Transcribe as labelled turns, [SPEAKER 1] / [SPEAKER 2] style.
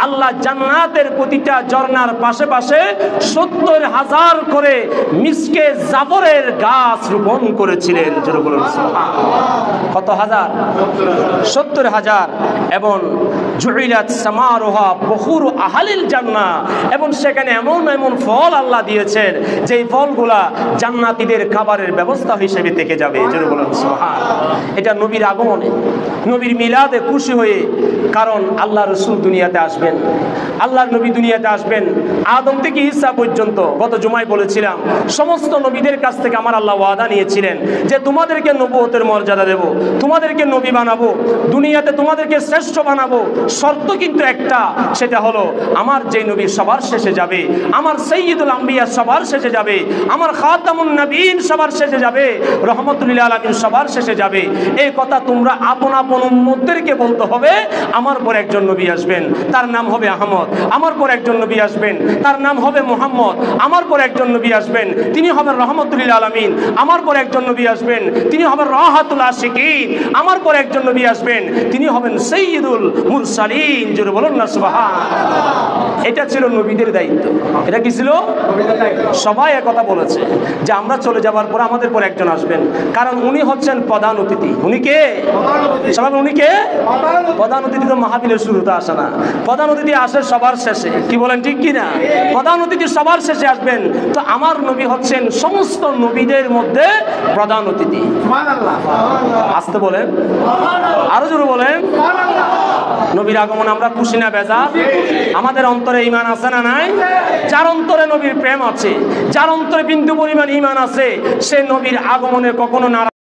[SPEAKER 1] আল্লাহ জান্নাতের প্রতিটা ঝর্ণার পাশে পাশে ৭০,০০০ করে মিসকে জাফরের গাছ রোপণ করেছিলেন। কত হাজার? ৭০,০০০। এবং জুইলাত সামারুহা বখুরু আহলিল জান্নাহ, এবং সেখানে এমন এমন ফল আল্লাহ দিয়েছেন যেই ফলগুলা জান্নাতীদের খাবারের ব্যবস্থা হিসেবে থেকে যাবে। এটা নবীর আগমনে, নবীর মিলাদে খুশি হয়ে, কারণ আল্লাহ রসুল দুনিয়াতে আসবেন, আল্লাহর নবী দুনিয়াতে আসবেন। আদম থেকে ঈসা পর্যন্ত গত জুমায় বলেছিলাম, সমস্ত নবীদের কাছ থেকে আমার আল্লাহ ওয়াদা নিয়েছিলেন যে তোমাদেরকে নবুয়তের মর্যাদা দেব, তোমাদেরকে নবী বানাবো, দুনিয়াতে তোমাদেরকে শ্রেষ্ঠ বানাবো। শর্ত কিন্তু একটা, সেটা হলো আমার যে নবী সবার শেষে যাবে, আমার সাইয়্যিদুল আম্বিয়া সবার শেষে যাবে, আমার খাতামুন নবীন সবার শেষে যাবে, রহমতুল লিল আলামিন সবার শেষে যাবে। এই কথা তোমরা আপন আপন উম্মতদেরকে বলতে হবে। আমার পর একজন নবী আসবেন, তার নাম হবে আহমদ। আমার পর একজন নবী আসবেন, তার নাম হবে মুহাম্মদ। আমার পর একজন নবী আসবেন, তিনি হবেন রহমতুল লিল আলামিন। আমার পর একজন নবী আসবেন, তিনি হবেন রাহাতুল আশিকিন। আমার পর একজন নবী আসবেন, তিনি হবেন সাইয়্যিদুল মুরসালিন। জোরে বলুন না সুবহানাল্লাহ। এটা ছিল নবীদের দায়িত্ব। এটা কি ছিল? সবাই একথা বলেছে যে আমরা চলে যাবার পর আমাদের পর একজন আসবেন, কারণ উনি হচ্ছেন প্রধান অতিথি। উনি কে? সবাই উনি কে? প্রধান অতিথি তো মাহফিলের শুরুতে আসে না, প্রধান অতিথি আসে সবার শেষে। কি বলেন, ঠিক কি না? প্রধান অতিথি সবার শেষে আসবেন। তো আমার নবী হচ্ছেন সমস্ত নবীদের মধ্যে প্রধান অতিথি। আসতে বলেন, আরো জোরে বলেন। নবীর আগমন আমরা খুশি না বেজার? আমাদের অন্তরে ঈমান আছে না নাই? যার অন্তরে নবীর প্রেম আছে, যার অন্তরে বিন্দু পরিমাণ ঈমান আছে, সে নবীর আগমনে কখনো নারাজ